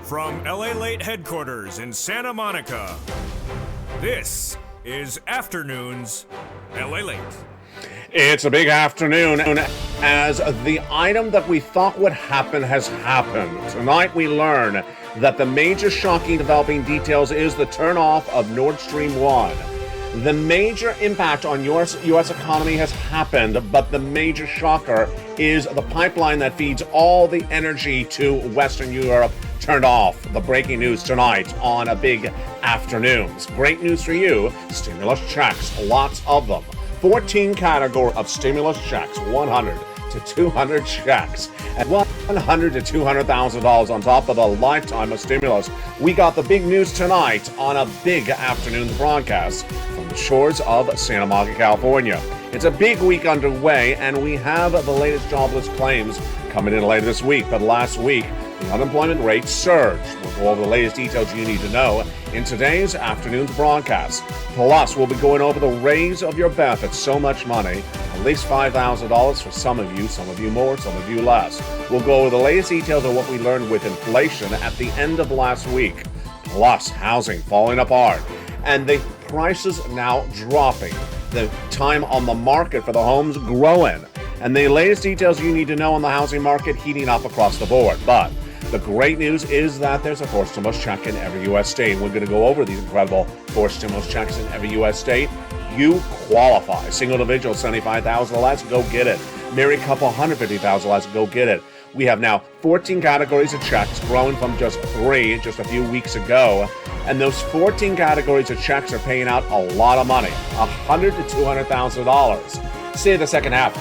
From LALATE headquarters in Santa Monica, this is Afternoons LALATE. It's a big afternoon as the item that we thought would happen has happened. Tonight we learn that the major shocking developing details is the turn-off of Nord Stream 1. The major impact on U.S. economy has happened, but the major shocker is the pipeline that feeds all the energy to Western Europe turned off. The breaking news tonight on a big afternoons. Great news for you, stimulus checks, lots of them. 14 category of stimulus checks, 100 to 200 checks, and $100 to $200,000 on top of a lifetime of stimulus. We got the big news tonight on a big afternoon broadcast from the shores of Santa Monica, California. It's a big week underway, and we have the latest jobless claims coming in later this week. But last week, the unemployment rate surged. We'll go over the latest details you need to know in today's afternoon's broadcast. Plus, we'll be going over the raise of your benefits. So much money, at least $5,000 for some of you more, some of you less. We'll go over the latest details of what we learned with inflation at the end of last week. Plus, housing falling apart, and the prices now dropping. The time on the market for the homes growing. And the latest details you need to know on the housing market heating up across the board. But the great news is that there's a forced stimulus check in every U.S. state. We're going to go over these incredible forced stimulus checks in every U.S. state. You qualify. Single individual, $75,000 or less, go get it. Married couple, $150,000 or less, go get it. We have now 14 categories of checks, growing from just 3 just a few weeks ago. And those 14 categories of checks are paying out a lot of money, $100,000 to $200,000. See you the second half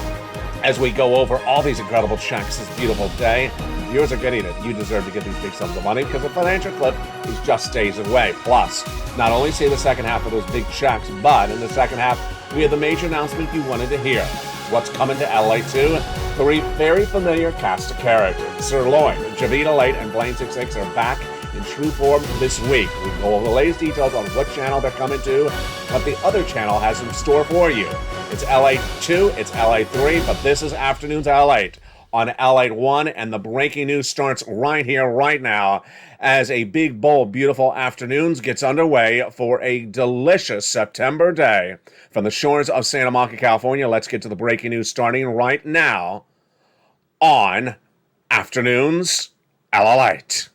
as we go over all these incredible checks this beautiful day. Viewers are getting it. You deserve to get these big sums of money because the financial clip is just days away. Plus, not only see the second half of those big checks, but in the second half, we have the major announcement you wanted to hear. What's coming to LA 2? 3 very familiar cast of characters. Sirloin, Javita Late, and Blaine 66 are back in true form this week. We go over the latest details on what channel they're coming to, what the other channel has in store for you. It's LA 2, it's LA 3, but this is Afternoons LA on LA 1, and the breaking news starts right here, right now, as a big, bold, beautiful afternoons gets underway for a delicious September day. From the shores of Santa Monica, California, let's get to the breaking news starting right now on Afternoons LALATE.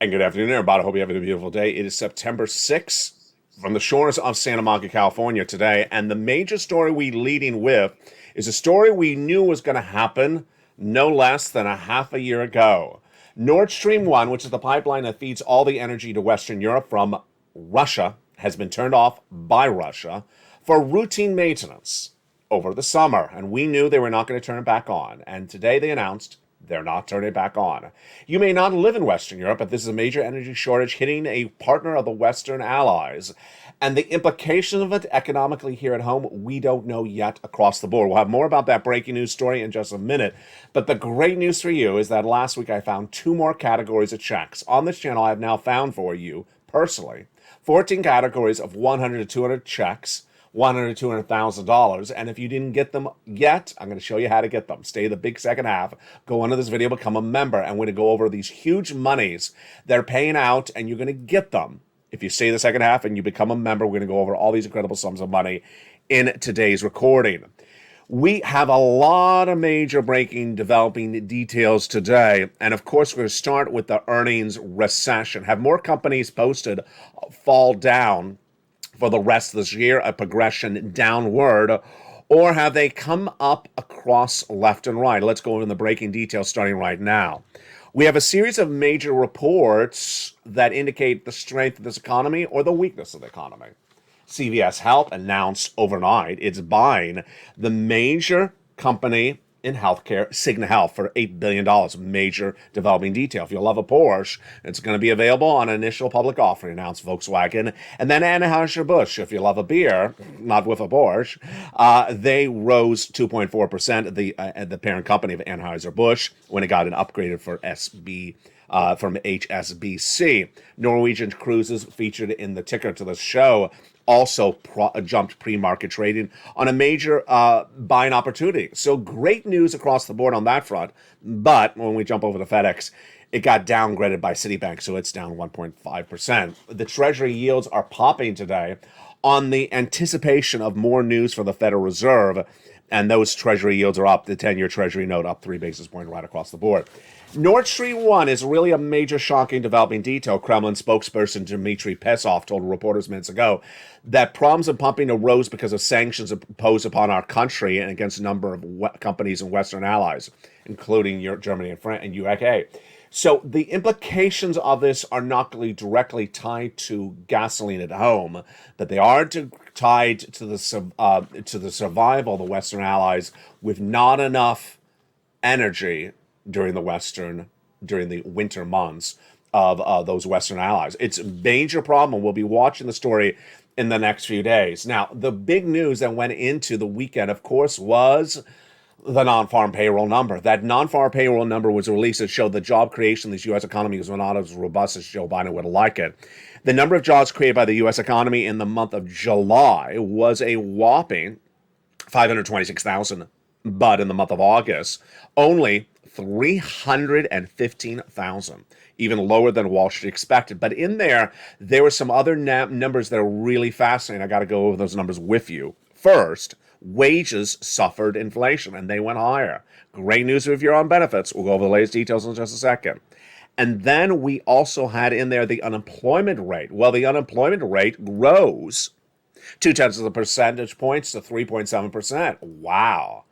And good afternoon, everybody. I hope you're having a beautiful day. It is September 6th from the shores of Santa Monica, California today. And the major story we leading with is a story we knew was going to happen no less than a half a year ago. Nord Stream 1, which is the pipeline that feeds all the energy to Western Europe from Russia, has been turned off by Russia for routine maintenance over the summer. And we knew they were not going to turn it back on. And today they announced they're not turning it back on. You may not live in Western Europe, but this is a major energy shortage hitting a partner of the Western allies. And the implication of it economically here at home, we don't know yet across the board. We'll have more about that breaking news story in just a minute. But the great news for you is that last week I found 2 more categories of checks. On this channel, I have now found for you, personally, 14 categories of 100 to 200 checks, $100,000 to $200,000, and if you didn't get them yet, I'm going to show you how to get them. Stay the big second half. Go under this video, become a member, and we're going to go over these huge monies they're paying out, and you're going to get them. If you stay the second half and you become a member, we're going to go over all these incredible sums of money in today's recording. We have a lot of major breaking, developing details today, and of course, we're going to start with the earnings recession. Have more companies posted fall down for the rest of this year, a progression downward, or have they come up across left and right? Let's go into the breaking details starting right now. We have a series of major reports that indicate the strength of this economy or the weakness of the economy. CVS Health announced overnight it's buying the major company in healthcare, Cigna Health for $8 billion. Major developing detail. If you love a Porsche, it's going to be available on initial public offering, announced Volkswagen. And then Anheuser-Busch, if you love a beer, not with a Porsche, they rose 2.4%. The parent company of Anheuser-Busch, when it got an upgraded for from HSBC. Norwegian Cruises, featured in the ticker to the show, also jumped pre-market trading on a major buying opportunity. So great news across the board on that front. But when we jump over to FedEx, it got downgraded by Citibank, so it's down 1.5%. The Treasury yields are popping today on the anticipation of more news from the Federal Reserve, and those Treasury yields are up. The 10-year Treasury note up 3 basis points right across the board. Nord Stream 1 is really a major shocking developing detail. Kremlin spokesperson Dmitry Peskov told reporters minutes ago that problems in pumping arose because of sanctions imposed upon our country and against a number of companies and Western allies, including Germany and France and UK. So the implications of this are not really directly tied to gasoline at home, but they are tied to the survival of the Western allies with not enough energy during the winter months of those Western allies. It's a major problem. We'll be watching the story in the next few days. Now, the big news that went into the weekend, of course, was the non-farm payroll number. That non-farm payroll number was released. It showed the job creation in the U.S. economy was not as robust as Joe Biden would like it. The number of jobs created by the U.S. economy in the month of July was a whopping 526,000, but in the month of August, only 315,000, even lower than Wall Street expected. But in there were some other numbers that are really fascinating. I got to go over those numbers with you. First, wages suffered inflation, and they went higher. Great news if you're on benefits. We'll go over the latest details in just a second. And then we also had in there the unemployment rate. Well, the unemployment rate rose 0.2 percentage points to 3.7%. Wow.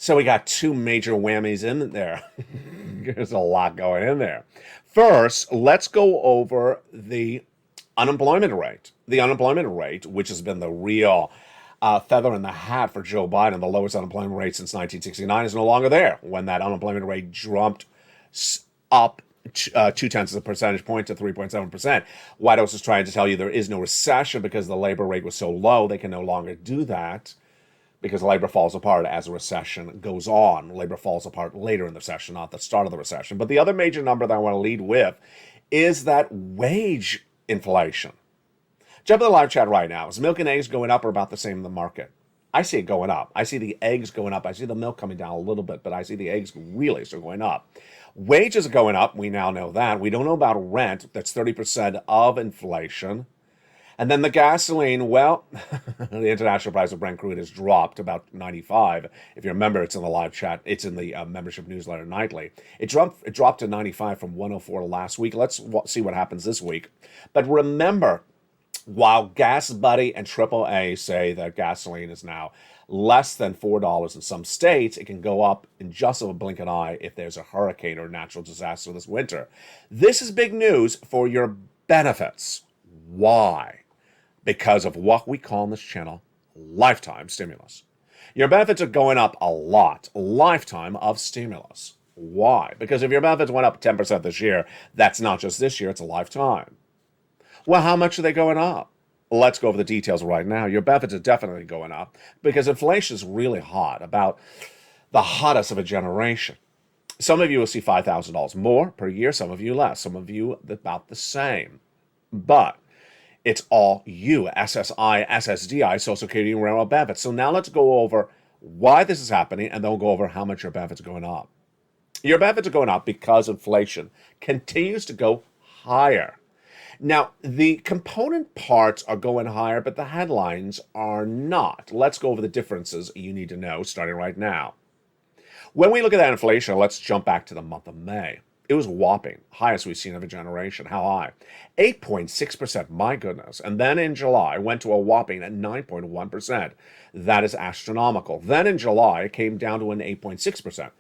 So we got two major whammies in there. There's a lot going in there. First, let's go over the unemployment rate. The unemployment rate, which has been the real feather in the hat for Joe Biden, the lowest unemployment rate since 1969, is no longer there when that unemployment rate jumped up 0.2 percentage point to 3.7%. White House is trying to tell you there is no recession because the labor rate was so low. They can no longer do that, because labor falls apart as a recession goes on. Labor falls apart later in the recession, not the start of the recession. But the other major number that I want to lead with is that wage inflation. Jump in the live chat right now. Is milk and eggs going up or about the same in the market? I see it going up. I see the eggs going up. I see the milk coming down a little bit, but I see the eggs really still going up. Wages are going up. We now know that. We don't know about rent. That's 30% of inflation. And then the gasoline, well, the international price of Brent crude has dropped about 95. If you remember, it's in the live chat. It's in the membership newsletter nightly. It dropped to 95 from 104 last week. Let's see what happens this week. But remember, while Gas Buddy and AAA say that gasoline is now less than $4 in some states, it can go up in just a blink of an eye if there's a hurricane or natural disaster this winter. This is big news for your benefits. Why? Because of what we call in this channel lifetime stimulus. Your benefits are going up a lot. Lifetime of stimulus. Why? Because if your benefits went up 10% this year, that's not just this year, it's a lifetime. Well, how much are they going up? Let's go over the details right now. Your benefits are definitely going up because inflation is really hot, about the hottest of a generation. Some of you will see $5,000 more per year, some of you less, some of you about the same. But it's all you, SSI, SSDI, Social Security, and Railroad benefits. So now let's go over why this is happening, and then we'll go over how much your benefits are going up. Your benefits are going up because inflation continues to go higher. Now, the component parts are going higher, but the headlines are not. Let's go over the differences you need to know starting right now. When we look at that inflation, let's jump back to the month of May. It was whopping, highest we've seen of a generation. How high? 8.6%, my goodness. And then in July, went to a whopping at 9.1%. That is astronomical. Then in July, it came down to an 8.6%.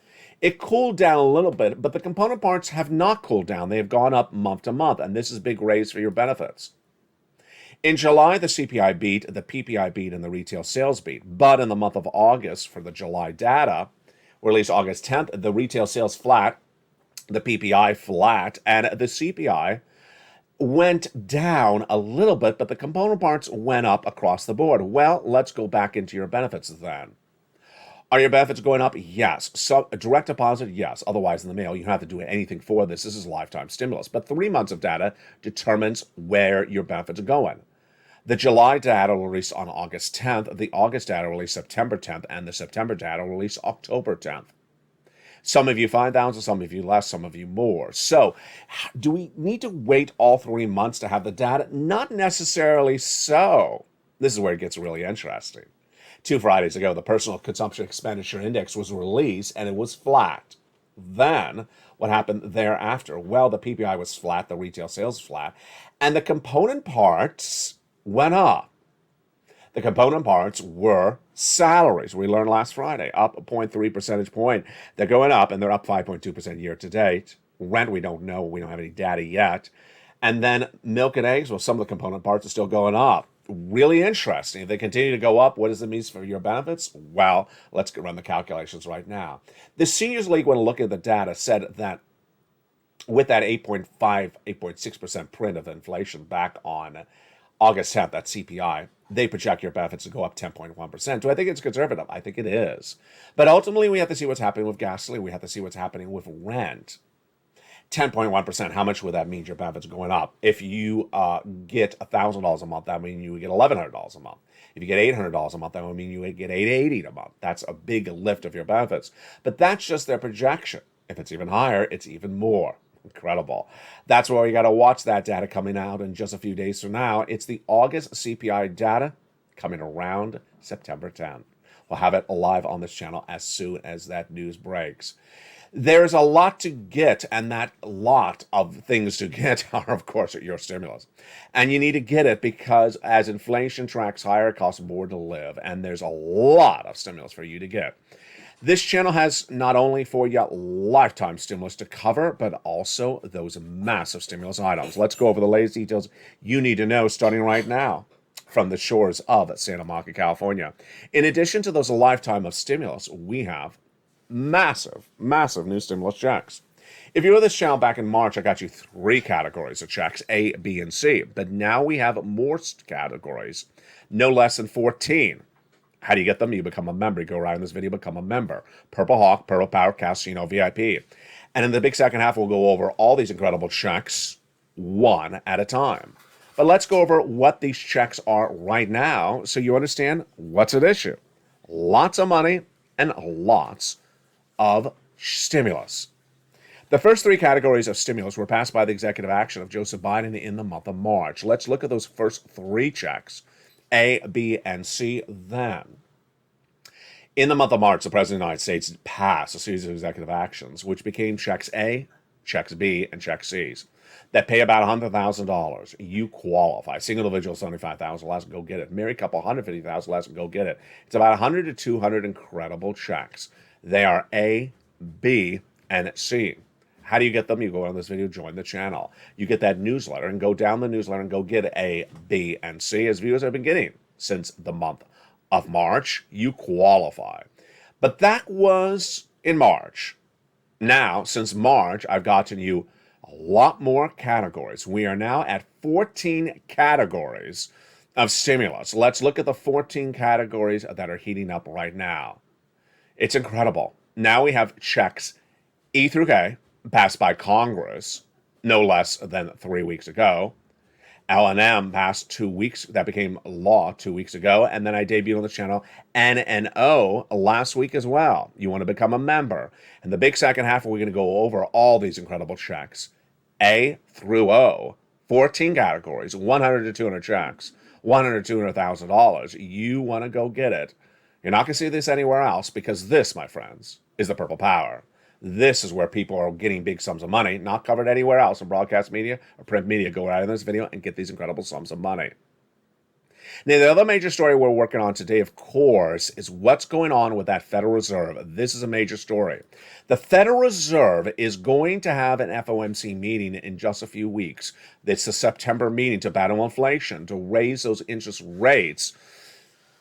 It cooled down a little bit, but the component parts have not cooled down. They have gone up month to month, and this is a big raise for your benefits. In July, the CPI beat, the PPI beat, and the retail sales beat. But in the month of August, for the July data, released August 10th. The retail sales flat, the PPI flat, and the CPI went down a little bit, but the component parts went up across the board. Well, let's go back into your benefits then. Are your benefits going up? Yes. So direct deposit? Yes. Otherwise, in the mail, you don't have to do anything for this. This is lifetime stimulus. But 3 months of data determines where your benefits are going. The July data released on August 10th, the August data released September 10th, and the September data released October 10th. Some of you 5,000, some of you less, some of you more. So, do we need to wait all 3 months to have the data? Not necessarily so. This is where it gets really interesting. 2 Fridays ago, the Personal Consumption Expenditure Index was released, and it was flat. Then, what happened thereafter? Well, the PPI was flat, the retail sales flat, and the component parts went up. The component parts were salaries. We learned last Friday, up a 0.3 percentage point. They're going up, and they're up 5.2% year to date. Rent, we don't know. We don't have any data yet. And then milk and eggs, well, some of the component parts are still going up. Really interesting. If they continue to go up, what does it mean for your benefits? Well, let's run the calculations right now. The Seniors League, when looking at the data, said that with that 8.6% print of inflation back on August 10th, that CPI, they project your benefits to go up 10.1%. Do I think it's conservative? I think it is. But ultimately, we have to see what's happening with gasoline. We have to see what's happening with rent. 10.1%, how much would that mean your benefits going up? If you get $1,000 a month, that would mean you would get $1,100 a month. If you get $800 a month, that would mean you would get $880 a month. That's a big lift of your benefits. But that's just their projection. If it's even higher, it's even more. Incredible. That's why you got to watch that data coming out in just a few days from now. It's the August CPI data coming around September 10th. We'll have it live on this channel as soon as that news breaks. There's a lot to get, and that lot of things to get are, of course, your stimulus. And you need to get it because as inflation tracks higher, it costs more to live, and there's a lot of stimulus for you to get. This channel has not only for you lifetime stimulus to cover, but also those massive stimulus items. Let's go over the latest details you need to know starting right now from the shores of Santa Monica, California. In addition to those lifetime of stimulus, we have massive new stimulus checks. If you were this channel back in March, I got you 3 categories of checks, A, B, and C. But now we have more categories, no less than 14. How do you get them? You become a member. You go around this video, become a member. Purple Hawk, Purple Power, Casino, VIP. And in the big second half, we'll go over all these incredible checks one at a time. But let's go over what these checks are right now so you understand what's at issue. Lots of money and lots of stimulus. The first 3 categories of stimulus were passed by the executive action of Joseph Biden in the month of March. Let's look at those first 3 checks, A, B, and C, then. In the month of March, the President of the United States passed a series of executive actions, which became checks A, checks B, and checks C's that pay about $100,000. You qualify. Single individual, $75,000 less, go get it. Married couple, $150,000 less, go get it. It's about 100 to 200 incredible checks. They are A, B, and C. How do you get them? You go on this video, join the channel. You get that newsletter and go down the newsletter and go get A, B, and C, as viewers have been getting since the month of March. You qualify. But that was in March. Now, since March, I've gotten you a lot more categories. We are now at 14 categories of stimulus. Let's look at the 14 categories that are heating up right now. It's incredible. Now we have checks E through K, passed by Congress no less than 3 weeks ago. L&M passed 2 weeks, that became law 2 weeks ago, and then I debuted on the channel N and O last week as well. You want to become a member. In the big second half, we're going to go over all these incredible checks. A through O, 14 categories, 100 to 200 checks, $100 to $200,000. You want to go get it. You're not going to see this anywhere else because this, my friends, is the Purple Power. This is where people are getting big sums of money, not covered anywhere else in broadcast media or print media. Go right in this video and get these incredible sums of money. Now, the other major story we're working on today, of course, is what's going on with that Federal Reserve. This is a major story. The Federal Reserve is going to have an FOMC meeting in just a few weeks. It's the September meeting to battle inflation, to raise those interest rates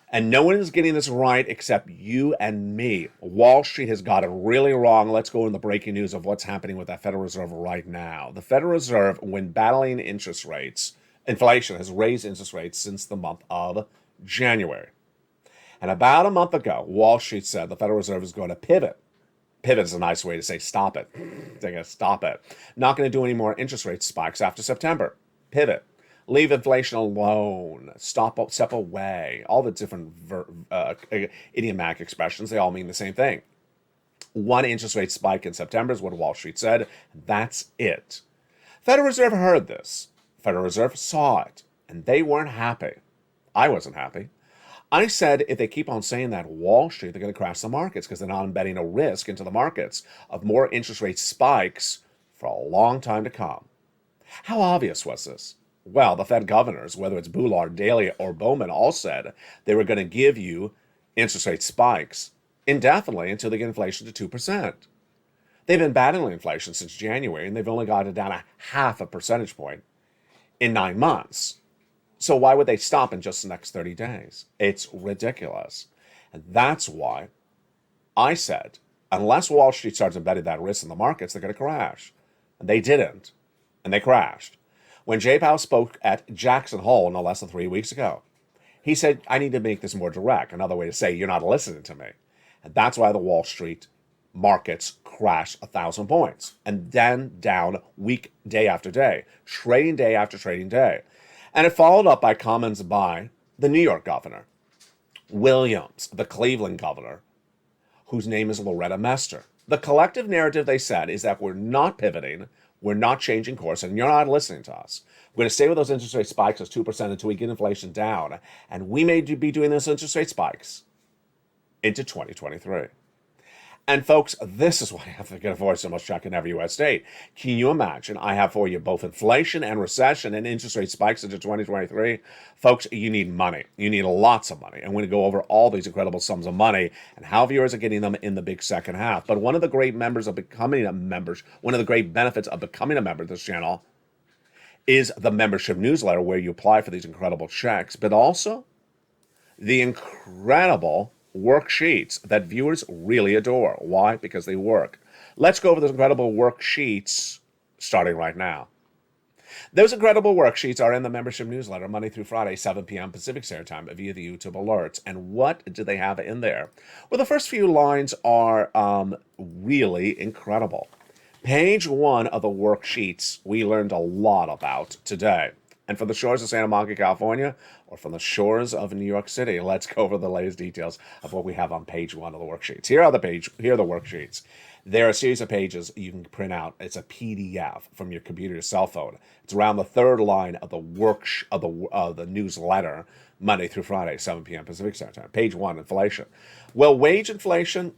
And no one is getting this right except you and me. Wall Street has got it really wrong. Let's go in the breaking news of what's happening with that Federal Reserve right now. The Federal Reserve, when battling interest rates, inflation, has raised interest rates since the month of January. And about a month ago, Wall Street said the Federal Reserve is going to pivot. Pivot is a nice way to say stop it. They're going to stop it. Not going to do any more interest rate spikes after September. Pivot. Leave inflation alone. Step away. All the different idiomatic expressions, they all mean the same thing. One interest rate spike in September is what Wall Street said. That's it. Federal Reserve heard this. Federal Reserve saw it. And they weren't happy. I wasn't happy. I said if they keep on saying that, Wall Street, they're going to crash the markets because they're not embedding a risk into the markets of more interest rate spikes for a long time to come. How obvious was this? Well, the Fed governors, whether it's Bullard, Daly, or Bowman, all said they were going to give you interest rate spikes indefinitely until they get inflation to 2%. They've been battling inflation since January, and they've only got it down a half a percentage point in 9 months. So why would they stop in just the next 30 days? It's ridiculous. And that's why I said, unless Wall Street starts embedding that risk in the markets, they're going to crash. And they didn't. And they crashed. When Jay Powell spoke at Jackson Hole no less than 3 weeks ago, he said, I need to make this more direct. Another way to say, you're not listening to me. And that's why the Wall Street markets crashed 1,000 points. And then down week, day after day, trading day after trading day. And it followed up by comments by the New York governor, Williams, the Cleveland governor, whose name is Loretta Mester. The collective narrative, they said, is that we're not pivoting, we're not changing course, and you're not listening to us. We're going to stay with those interest rate spikes as 2% until we get inflation down. And we may be doing those interest rate spikes into 2023. And folks, this is why I have to get a voice so much check in every U.S. state. Can you imagine? I have for you both inflation and recession and interest rate spikes into 2023. Folks, you need money. You need lots of money. And we're going to go over all these incredible sums of money and how viewers are getting them in the big second half. But one of the great members of becoming a member, one of the great benefits of becoming a member of this channel is the membership newsletter where you apply for these incredible checks, but also the incredible worksheets that viewers really adore. Why? Because they work. Let's go over those incredible worksheets starting right now. Those incredible worksheets are in the membership newsletter Monday through Friday, 7 p.m. Pacific Standard Time via the YouTube alerts. And what do they have in there? Well, the first few lines are really incredible. Page 1 of the worksheets we learned a lot about today. And from the shores of Santa Monica, California, or from the shores of New York City, let's go over the latest details of what we have on page 1 of the worksheets. Here are the worksheets. There are a series of pages you can print out. It's a PDF from your computer or cell phone. It's around the third line of the newsletter, Monday through Friday, 7 p.m. Pacific Standard Time. Page 1, inflation. Well, wage inflation,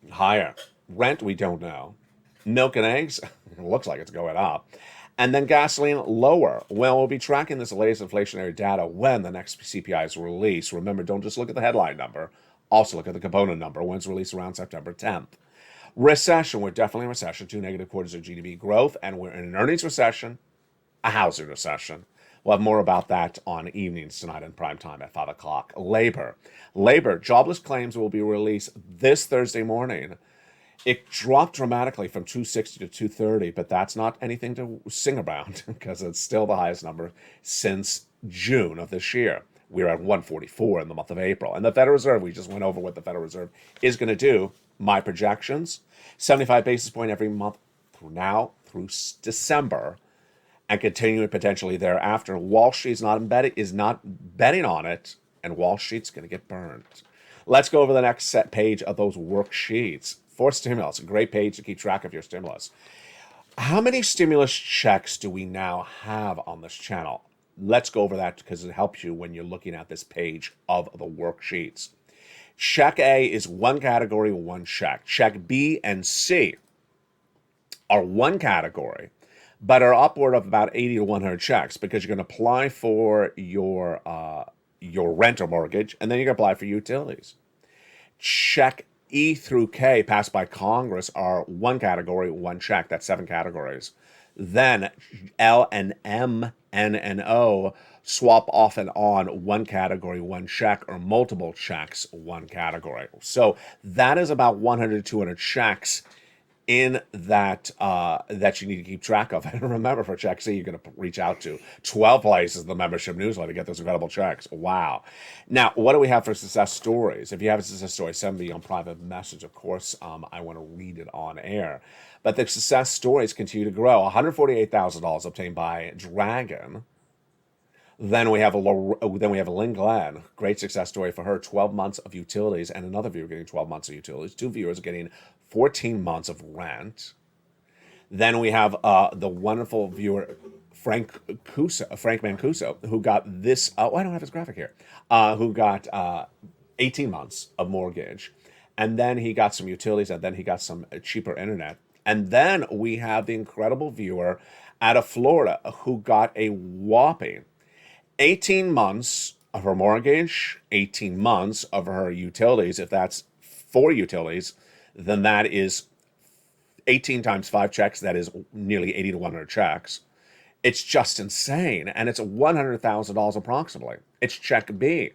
higher. Rent, we don't know. Milk and eggs, it looks like it's going up. And then gasoline, lower. Well, we'll be tracking this latest inflationary data when the next CPI is released. Remember, don't just look at the headline number. Also look at the component number when it's released around September 10th. Recession, we're definitely in recession. 2 negative quarters of GDP growth. And we're in an earnings recession, a housing recession. We'll have more about that on evenings tonight in prime time at 5 o'clock. Labor, jobless claims will be released this Thursday morning. It dropped dramatically from 260 to 230, but that's not anything to sing about because it's still the highest number since June of this year. We're at 144 in the month of April. And the Federal Reserve, we just went over what the Federal Reserve is going to do. My projections, 75 basis point every month through December, and continuing potentially thereafter. Wall Street is not betting on it, and Wall Street's going to get burned. Let's go over the next set page of those worksheets. For stimulus, a great page to keep track of your stimulus. How many stimulus checks do we now have on this channel? Let's go over that because it helps you when you're looking at this page of the worksheets. Check A is one category, one check. Check B and C are one category, but are upward of about 80 to 100 checks because you're going to apply for your rent or mortgage, and then you're going to apply for utilities. Check E through K passed by Congress are one category, one check. That's 7 categories. Then L and M, N and O swap off and on one category, one check, or multiple checks, one category. So that is about 100 to 200 checks in that that you need to keep track of. And remember, for check C, you're going to reach out to 12 places in the membership newsletter to get those incredible checks. Wow. Now, what do we have for success stories? If you have a success story, send me on private message. Of course, I want to read it on air. But the success stories continue to grow. $148,000 obtained by Dragon. Then we have Lynn Glenn, great success story for her. 12 months of utilities, and another viewer getting 12 months of utilities. Two viewers getting 14 months of rent. Then we have the wonderful viewer Frank Mancuso, who got this. Oh, I don't have his graphic here. Who got 18 months of mortgage, and then he got some utilities, and then he got some cheaper internet. And then we have the incredible viewer out of Florida who got a whopping 18 months of her mortgage, 18 months of her utilities. If that's 4 utilities, then that is 18 times 5 checks. That is nearly 80 to 100 checks. It's just insane. And it's $100,000 approximately. It's check B.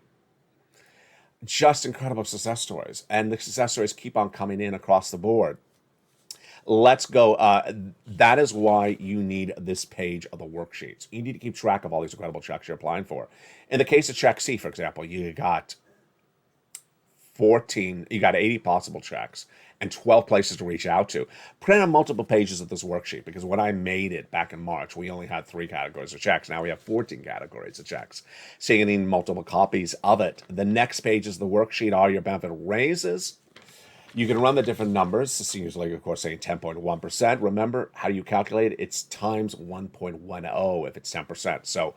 Just incredible success stories. And the success stories keep on coming in across the board. Let's go. That is why you need this page of the worksheets. You need to keep track of all these incredible checks you're applying for. In the case of check C, for example, you got 80 possible checks and 12 places to reach out to. Print on multiple pages of this worksheet, because when I made it back in March, we only had 3 categories of checks. Now we have 14 categories of checks. So you need multiple copies of it. The next page is the worksheet, all your benefit raises. You can run the different numbers. The seniors league, of course, saying 10.1%. Remember, how do you calculate it? It's times 1.10 if it's 10%. So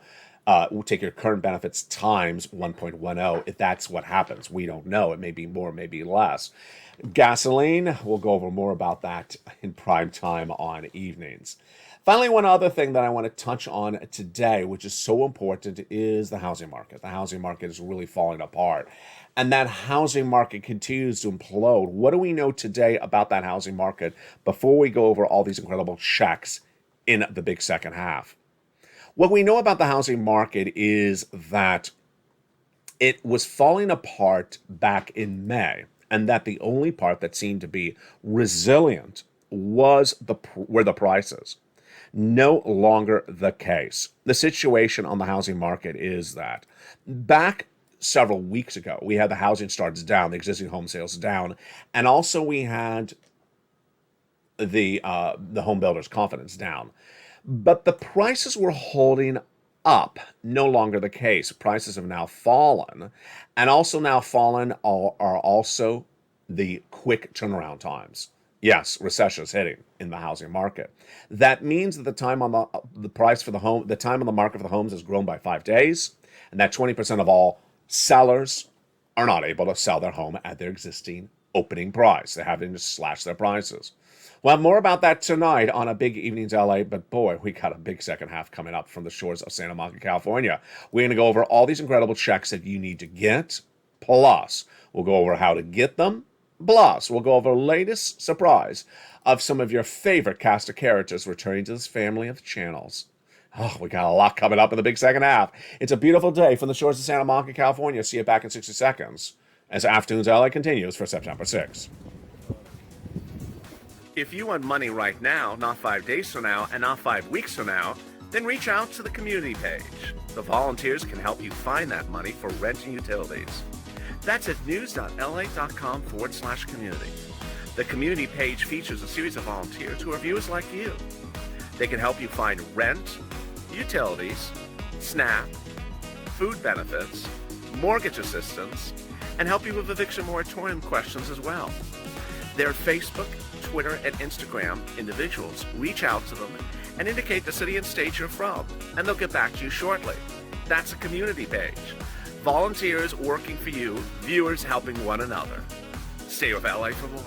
we'll take your current benefits times 1.10 if that's what happens. We don't know. It may be more, maybe less. Gasoline, we'll go over more about that in prime time on evenings. Finally, one other thing that I want to touch on today, which is so important, is the housing market. The housing market is really falling apart. And that housing market continues to implode. What do we know today about that housing market before we go over all these incredible checks in the big second half? What we know about the housing market is that it was falling apart back in May, and that the only part that seemed to be resilient was the prices. No longer the case. The situation on the housing market is that back several weeks ago, we had the housing starts down, the existing home sales down, and also we had the home builders' confidence down. But the prices were holding up. No longer the case. Prices have now fallen, and also now fallen are also the quick turnaround times. Yes, recession is hitting in the housing market. That means that the time on the price for the home, the time on the market for the homes has grown by 5 days, and that 20% of all sellers are not able to sell their home at their existing opening price. They're having to slash their prices. We'll have more about that tonight on a Big Evenings LA, but boy, we got a big second half coming up from the shores of Santa Monica, California. We're going to go over all these incredible checks that you need to get, plus we'll go over how to get them, plus we'll go over the latest surprise of some of your favorite cast of characters returning to this family of channels. Oh, we got a lot coming up in the big second half. It's a beautiful day from the shores of Santa Monica, California. See you back in 60 seconds as Afternoons LA continues for September 6th. If you want money right now, not 5 days from now, and not 5 weeks from now, then reach out to the community page. The volunteers can help you find that money for rent and utilities. That's at news.la.com/community. The community page features a series of volunteers who are viewers like you. They can help you find rent, utilities, SNAP, food benefits, mortgage assistance, and help you with eviction moratorium questions as well. Their Facebook, Twitter, and Instagram individuals reach out to them and indicate the city and state you're from, and they'll get back to you shortly. That's a community page. Volunteers working for you, viewers helping one another. Stay with LA for more.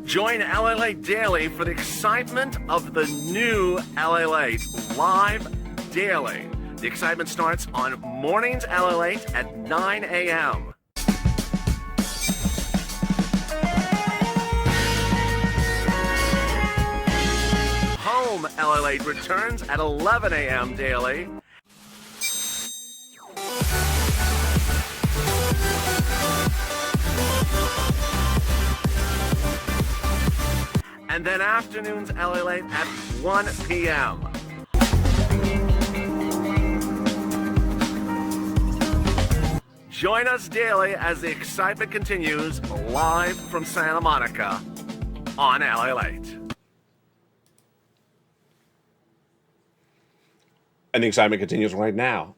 Join LALATE Daily for the excitement of the new LALATE live daily. The excitement starts on mornings LALATE at 9 a.m. a.m. LALATE returns at 11 a.m. daily. And then afternoons LALATE at 1 p.m. Join us daily as the excitement continues live from Santa Monica on LALATE. And the excitement continues right now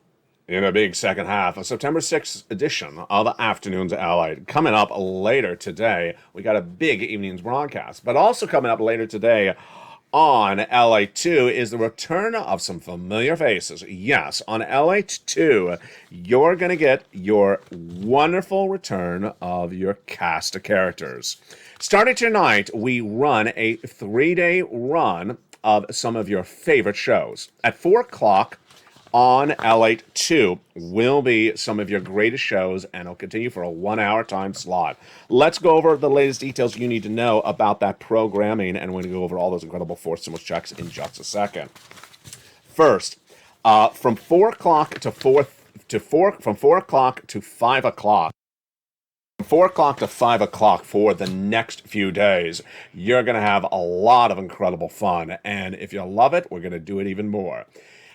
in a big second half of September 6th edition of Afternoons LALATE. Coming up later today, we got a big evening's broadcast. But also coming up later today on LALATE 2 is the return of some familiar faces. Yes, on LALATE 2, you're going to get your wonderful return of your cast of characters. Starting tonight, we run a 3-day run of some of your favorite shows. At 4 o'clock on LALATE 2 will be some of your greatest shows, and it'll continue for a 1-hour time slot. Let's go over the latest details you need to know about that programming, and we're going to go over all those incredible force stimulus checks in just a second. First, from 4 o'clock to 5 o'clock. From 4 o'clock to 5 o'clock for the next few days, you're going to have a lot of incredible fun, and if you love it, we're going to do it even more.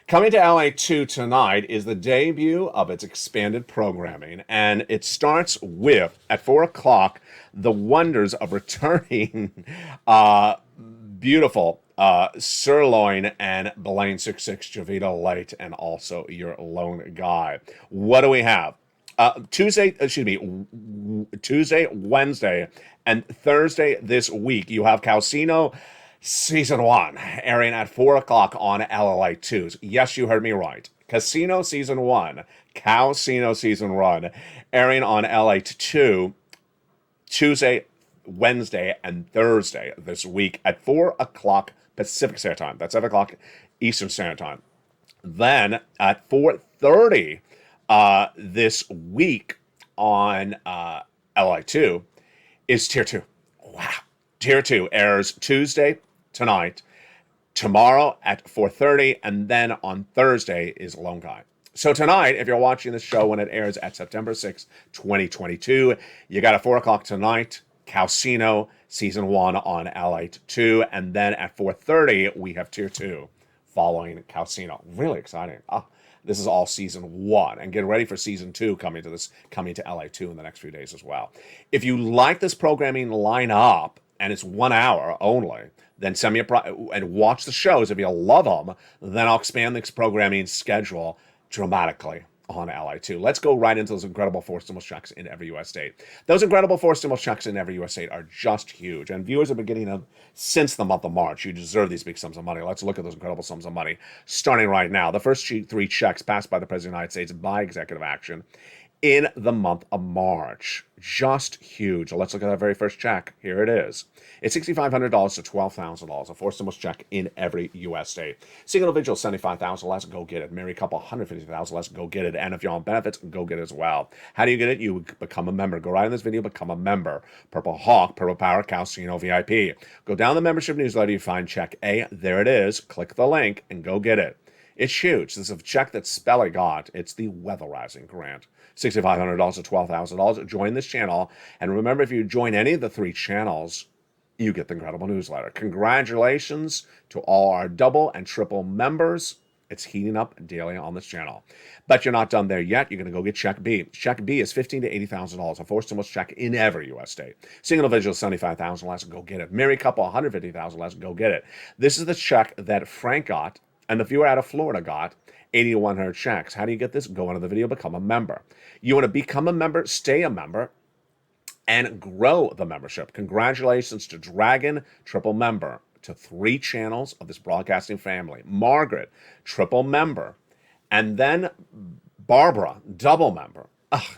Coming to LALATE 2 tonight is the debut of its expanded programming, and it starts with, at 4 o'clock, the wonders of returning beautiful Sirloin and Blaine 66 Javita Light, and also your lone guy. What do we have? Tuesday, Wednesday, and Thursday this week, you have Calcino Season 1, airing at 4 o'clock on LALATE 2. Yes, you heard me right. Casino Season 1, Calcino Season 1, airing on LALATE 2, Tuesday, Wednesday, and Thursday this week at 4 o'clock Pacific Standard Time. That's 7 o'clock Eastern Standard Time. Then at 4:30 this week on LALATE 2 is Tier 2. Wow. Tier 2 airs Tuesday, tonight, tomorrow at 4:30, and then on Thursday is Lone Guy. So tonight, if you're watching this show when it airs at September 6th, 2022, you got at 4 o'clock tonight, Calcino Season 1 on LALATE 2, and then at 4:30, we have Tier 2 following Calcino. Really exciting. This is all Season 1, and get ready for Season 2 coming to LALATE 2 in the next few days as well. If you like this programming line up, and it's 1 hour only, then send me and watch the shows. If you love them, then I'll expand this programming schedule dramatically on LALATE 2. Let's go right into those incredible force stimulus checks in every U.S. state. Those incredible force stimulus checks in every U.S. state are just huge, and viewers have been getting them since the month of March. You deserve these big sums of money. Let's look at those incredible sums of money starting right now. The first 3 checks passed by the President of the United States by executive action in the month of March. Just huge. Let's look at that very first check. Here it is. It's $6,500 to $12,000. A force stimulus check in every U.S. state. Single individual, $75,000 less, go get it. Married couple, $150,000 less, go get it. And if you're on benefits, go get it as well. How do you get it? You become a member. Go right in this video, become a member. Purple Hawk, Purple Power, Calcino VIP. Go down the membership newsletter, you find check A. There it is. Click the link and go get it. It's huge. This is a check that Spelly got. It's the weatherizing grant. $6,500 to $12,000. Join this channel. And remember, if you join any of the 3 channels, you get the incredible newsletter. Congratulations to all our double and triple members. It's heating up daily on this channel. But you're not done there yet. You're going to go get Check B. Check B is $15,000 to $80,000. A forced stimulus check in every U.S. state. Single individual, $75,000 less, go get it. Married couple, $150,000 less, go get it. This is the check that Frank got and the viewer out of Florida got. 80 to 100 checks. How do you get this? Go into the video, become a member. You want to become a member, stay a member, and grow the membership. Congratulations to Dragon, triple member, to 3 channels of this broadcasting family. Margaret, triple member. And then Barbara, double member.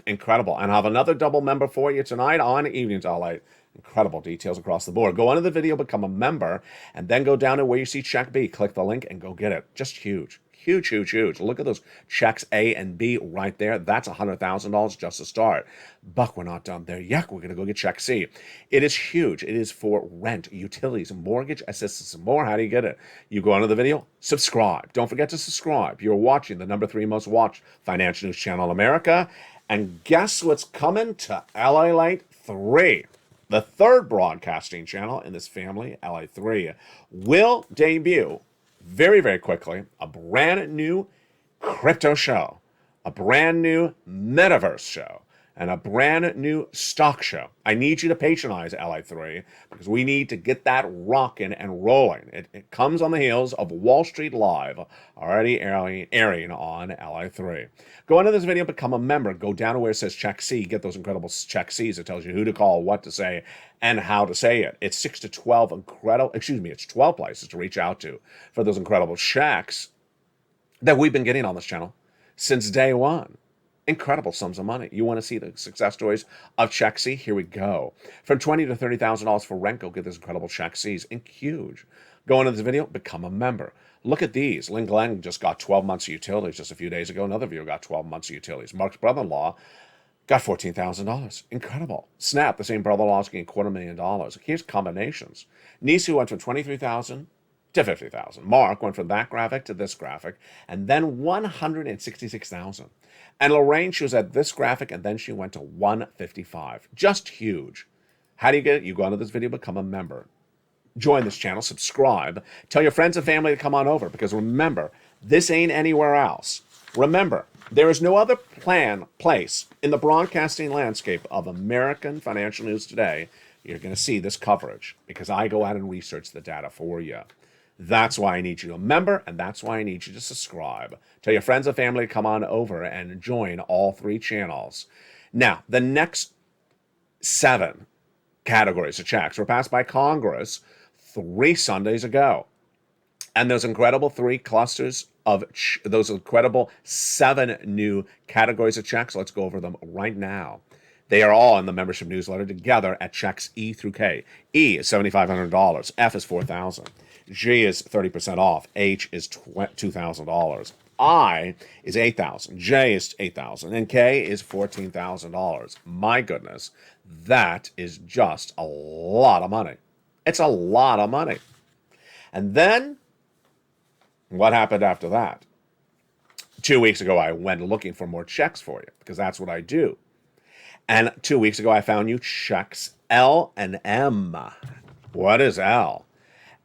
Incredible. And I have another double member for you tonight on Evenings LALATE. Incredible details across the board. Go under the video, become a member, and then go down to where you see Check B. Click the link and go get it. Just huge. Huge, huge, huge. Look at those checks A and B right there. That's $100,000 just to start. But we're not done there yet. We're going to go get check C. It is huge. It is for rent, utilities, mortgage assistance, and more. How do you get it? You go onto the video, subscribe. Don't forget to subscribe. You're watching the #3 most watched financial news channel in America. And guess what's coming to LALATE 3? The third broadcasting channel in this family, LA3, will debut very, very quickly a brand new crypto show, a brand new metaverse show, and a brand new stock show. I need you to patronize LA3 because we need to get that rocking and rolling. It comes on the heels of Wall Street Live, already airing on LA3. Go into this video, become a member. Go down to where it says check C. Get those incredible check C's. It tells you who to call, what to say, and how to say it. It's 6 to 12 it's 12 places to reach out to for those incredible checks that we've been getting on this channel since day one. Incredible sums of money. You want to see the success stories of check C? Here we go. From $20,000 to $30,000 for rent, go get this incredible check C's. And huge. Go into this video, become a member. Look at these. Lynn Glenn just got 12 months of utilities just a few days ago. Another video got 12 months of utilities. Mark's brother-in-law got $14,000. Incredible. Snap, the same brother-in-law is getting $250,000. Here's combinations. Nisu went from $23,000 to $50,000. Mark went from that graphic to this graphic, and then $166,000. And Lorraine, she was at this graphic, and then she went to $155,000. Just huge. How do you get it? You go onto this video, become a member. Join this channel, subscribe. Tell your friends and family to come on over, because remember, this ain't anywhere else. Remember, there is no other place in the broadcasting landscape of American financial news today you're going to see this coverage, because I go out and research the data for you. That's why I need you to member, and that's why I need you to subscribe. Tell your friends and family to come on over and join all 3 channels. Now, the next 7 categories of checks were passed by Congress 3 Sundays ago. And those incredible 3 clusters of those incredible 7 new categories of checks, let's go over them right now. They are all in the membership newsletter together at checks E through K. E is $7,500. F is $4,000. G is 30% off. H is $2,000. I is $8,000. J is $8,000. And K is $14,000. My goodness, that is just a lot of money. It's a lot of money. And then, what happened after that? 2 weeks ago, I went looking for more checks for you, because that's what I do. And 2 weeks ago, I found you checks L and M. What is L?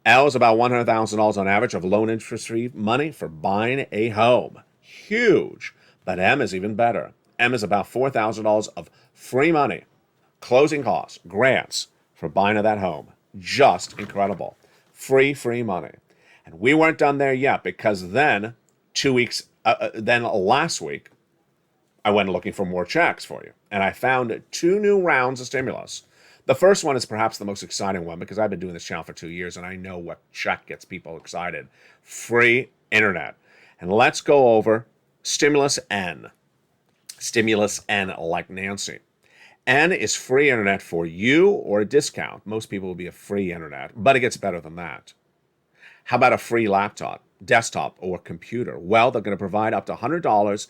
L is about $100,000 on average of loan interest-free money for buying a home. Huge. But M is even better. M is about $4,000 of free money, closing costs, grants for buying of that home. Just incredible. Free money. And we weren't done there yet, because then last week, I went looking for more checks for you. And I found 2 new rounds of stimulus. The first one is perhaps the most exciting one, because I've been doing this channel for 2 years and I know what check gets people excited. Free internet. And let's go over Stimulus N. Stimulus N, like Nancy. N is free internet for you, or a discount. Most people will be a free internet, but it gets better than that. How about a free laptop, desktop, or computer? Well, they're going to provide up to $100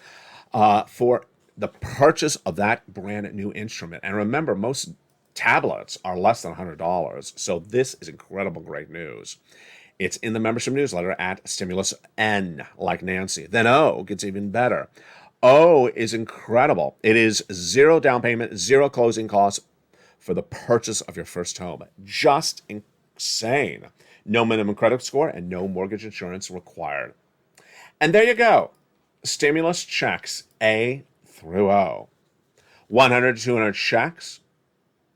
for the purchase of that brand new instrument. And remember, most tablets are less than $100. So this is incredible, great news. It's in the membership newsletter at Stimulus N, like Nancy. Then O gets even better. O is incredible. It is 0 down payment, 0 closing costs for the purchase of your first home. Just insane. No minimum credit score and no mortgage insurance required. And there you go. Stimulus checks A through O. 100 to 200 checks,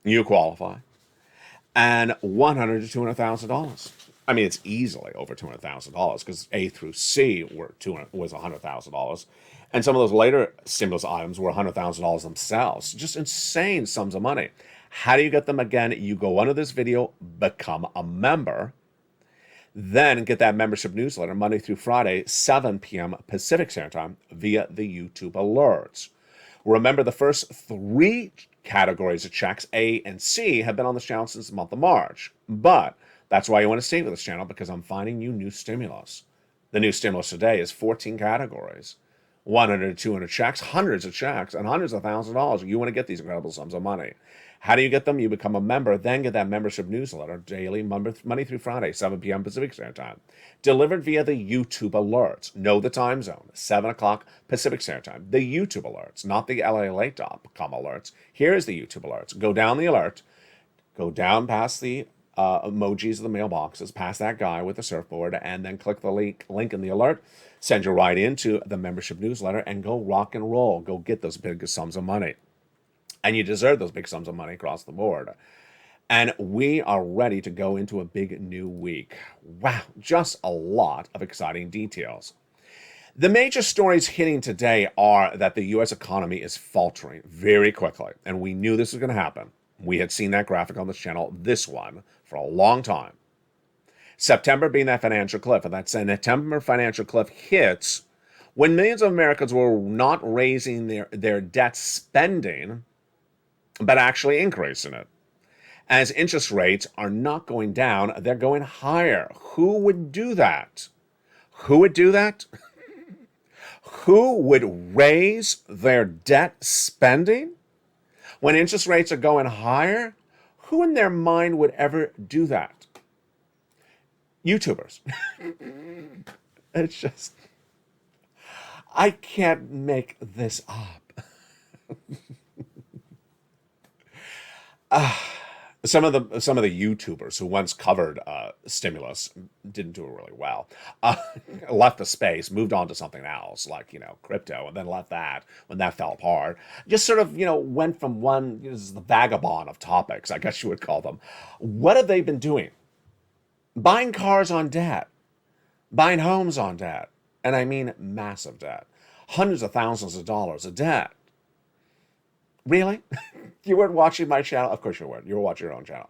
you qualify. And $100 to $200,000. I mean, it's easily over $200,000, because A through C was $100,000. And some of those later stimulus items were $100,000 themselves. Just insane sums of money. How do you get them? Again, you go under this video, become a member, then get that membership newsletter Monday through Friday, 7 p.m. Pacific Standard Time via the YouTube alerts. Remember, the first 3 categories of checks, A and C, have been on this channel since the month of March. But that's why you want to stay with this channel, because I'm finding you new stimulus. The new stimulus today is 14 categories, 100 to 200 checks, hundreds of checks, and hundreds of thousands of dollars. You want to get these incredible sums of money. How do you get them? You become a member, then get that membership newsletter daily, Monday through Friday, 7 p.m. Pacific Standard Time, delivered via the YouTube alerts. Know the time zone, 7 o'clock Pacific Standard Time. The YouTube alerts, not the LALATE.com alerts. Here's the YouTube alerts. Go down the alert, go down past the emojis of the mailboxes, past that guy with the surfboard, and then click the link in the alert, send you right into the membership newsletter, and go rock and roll. Go get those big sums of money. And you deserve those big sums of money across the board. And we are ready to go into a big new week. Wow, just a lot of exciting details. The major stories hitting today are that the U.S. economy is faltering very quickly. And we knew this was going to happen. We had seen that graphic on this channel, this one, for a long time. September being that financial cliff. And that September financial cliff hits when millions of Americans were not raising their debt spending, but actually increasing it. As interest rates are not going down, they're going higher. Who would do that? Who would do that? Who would raise their debt spending when interest rates are going higher? Who in their mind would ever do that? YouTubers. It's just, I can't make this up. Some of the YouTubers who once covered stimulus didn't do it really well. Left the space, moved on to something else, like crypto, and then left that when that fell apart. Just sort of went from one, this is the vagabond of topics, I guess you would call them. What have they been doing? Buying cars on debt, buying homes on debt, and I mean massive debt, hundreds of thousands of dollars of debt. Really? You weren't watching my channel? Of course you weren't. You were watching your own channel.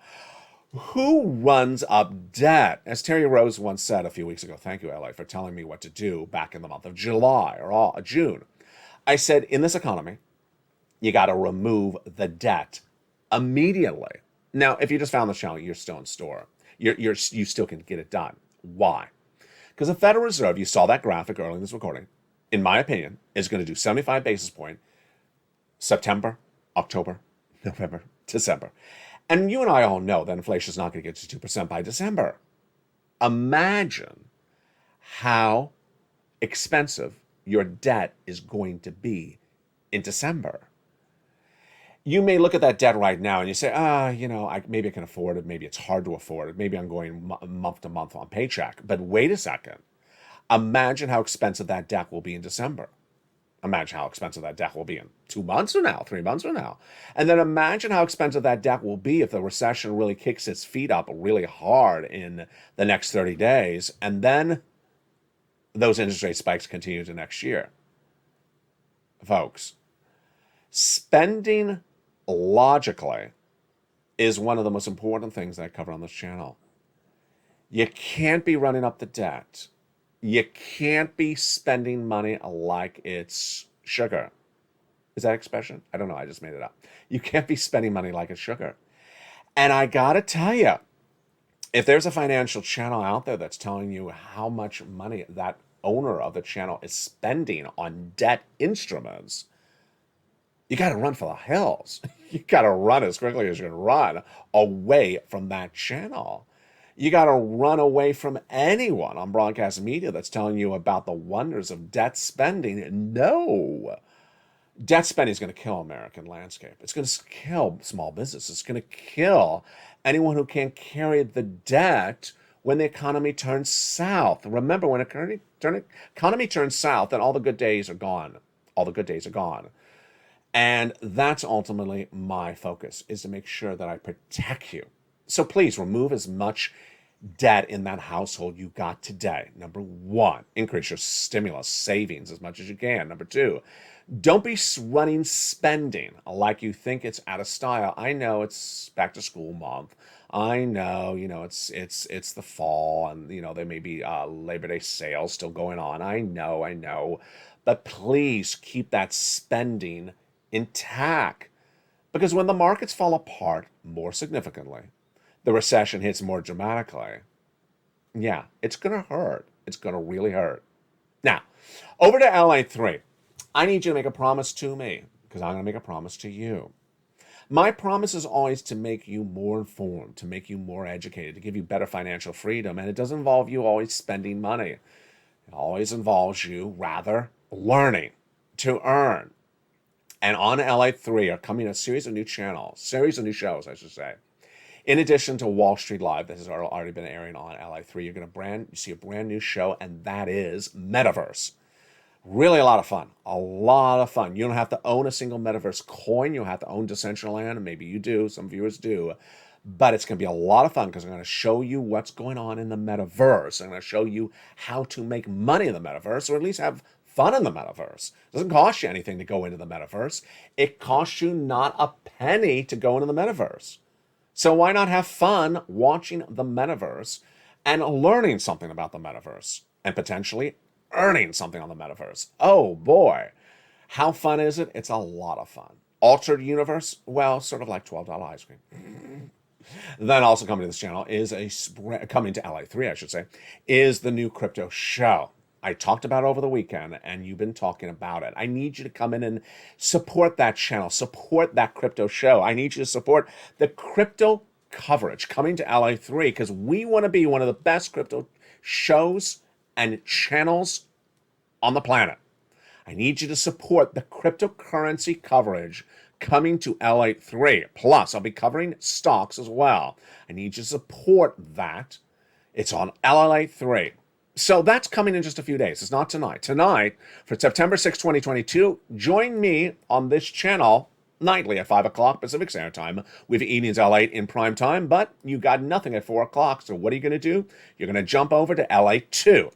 Who runs up debt? As Terry Rose once said a few weeks ago, thank you, LA, for telling me what to do back in the month of July or June. I said, in this economy, you got to remove the debt immediately. Now, if you just found this channel, you're still in store. You still can get it done. Why? Because the Federal Reserve, you saw that graphic early in this recording, in my opinion, is going to do 75 basis point September, October, November, December. And you and I all know that inflation is not going to get to 2% by December. Imagine how expensive your debt is going to be in December. You may look at that debt right now and you say, maybe I can afford it. Maybe it's hard to afford it. Maybe I'm going month to month on paycheck. But wait a second. Imagine how expensive that debt will be in December. Imagine how expensive that debt will be in 2 months from now, 3 months from now. And then imagine how expensive that debt will be if the recession really kicks its feet up really hard in the next 30 days. And then those interest rate spikes continue to next year. Folks, spending logically is one of the most important things that I cover on this channel. You can't be running up the debt. You can't be spending money like it's sugar. Is that expression? I don't know. I just made it up. You can't be spending money like it's sugar. And I got to tell you, if there's a financial channel out there that's telling you how much money that owner of the channel is spending on debt instruments, you got to run for the hills. You got to run as quickly as you can run away from that channel. You got to run away from anyone on broadcast media that's telling you about the wonders of debt spending. No. Debt spending is going to kill American landscape. It's going to kill small business. It's going to kill anyone who can't carry the debt when the economy turns south. Remember, when the economy turns south, then all the good days are gone. All the good days are gone. And that's ultimately my focus, is to make sure that I protect you. So please remove as much debt in that household you got today. Number one, increase your stimulus savings as much as you can. Number two, don't be running spending like you think it's out of style. I know it's back to school month. I know, it's the fall, and there may be Labor Day sales still going on. I know. But please keep that spending intact, because when the markets fall apart more significantly, the recession hits more dramatically, yeah, it's going to hurt. It's going to really hurt. Now, over to LA3. I need you to make a promise to me, because I'm going to make a promise to you. My promise is always to make you more informed, to make you more educated, to give you better financial freedom. And it doesn't involve you always spending money. It always involves you, rather, learning to earn. And on LA3 are coming a series of new shows, I should say. In addition to Wall Street Live, that has already been airing on LA3, you're going to see a brand new show, and that is Metaverse. Really a lot of fun. A lot of fun. You don't have to own a single Metaverse coin. You don't have to own Decentraland. Maybe you do. Some viewers do. But it's going to be a lot of fun because I'm going to show you what's going on in the Metaverse. I'm going to show you how to make money in the Metaverse, or at least have fun in the Metaverse. It doesn't cost you anything to go into the Metaverse. It costs you not a penny to go into the Metaverse. So why not have fun watching the Metaverse and learning something about the Metaverse and potentially earning something on the Metaverse? Oh boy, how fun is it? It's a lot of fun. Altered universe? Well, sort of like $12 ice cream. Then also coming to this channel is coming to LA3, I should say, is the new crypto show. I talked about it over the weekend, and you've been talking about it. I need you to come in and support that channel, support that crypto show. I need you to support the crypto coverage coming to LA3 because we want to be one of the best crypto shows and channels on the planet. I need you to support the cryptocurrency coverage coming to LA3. Plus, I'll be covering stocks as well. I need you to support that. It's on LA3. So that's coming in just a few days. It's not tonight. Tonight, for September 6, 2022, join me on this channel nightly at 5 o'clock Pacific Standard Time with Evenings LA in prime time, but you got nothing at 4 o'clock. So what are you going to do? You're going to jump over to LA2.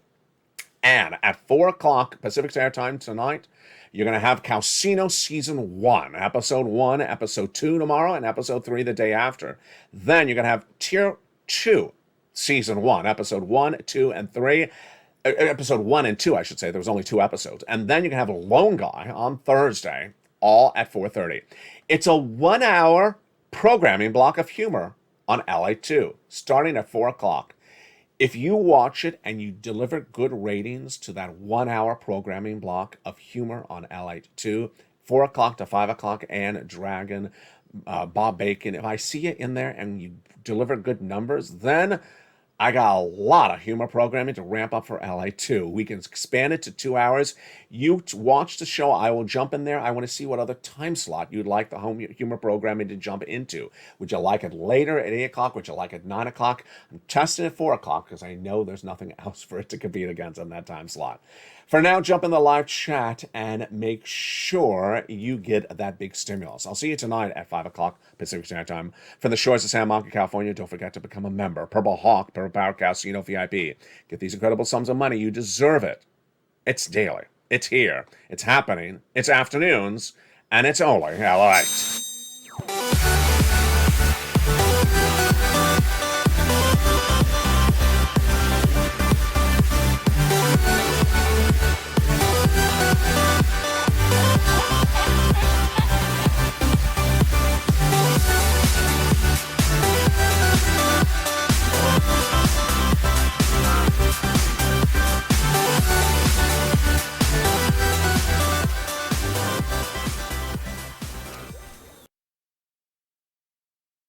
And at 4 o'clock Pacific Standard Time tonight, you're going to have Calcino Season 1, Episode 1, Episode 2 tomorrow, and Episode 3 the day after. Then you're going to have Tier 2, Season 1, Episode 1, 2, and 3. Episode 1 and 2, I should say. There was only 2 episodes. And then you can have Lone Guy on Thursday, all at 4:30. It's a 1-hour programming block of humor on LA2, starting at 4 o'clock. If you watch it and you deliver good ratings to that 1-hour programming block of humor on LA2, 4 o'clock to 5 o'clock, and Dragon, Bob Bacon, if I see you in there and you deliver good numbers, then I got a lot of humor programming to ramp up for LA2. We can expand it to 2 hours. You watch the show. I will jump in there. I want to see what other time slot you'd like the home humor programming to jump into. Would you like it later at 8 o'clock? Would you like it 9 o'clock? I'm testing at 4 o'clock because I know there's nothing else for it to compete against on that time slot. For now, jump in the live chat and make sure you get that big stimulus. I'll see you tonight at 5 o'clock Pacific Standard Time. From the shores of Santa Monica, California, don't forget to become a member. Purple Hawk, Purple Power Casino VIP. Get these incredible sums of money. You deserve it. It's daily. It's here. It's happening. It's afternoons. And it's only LALATE.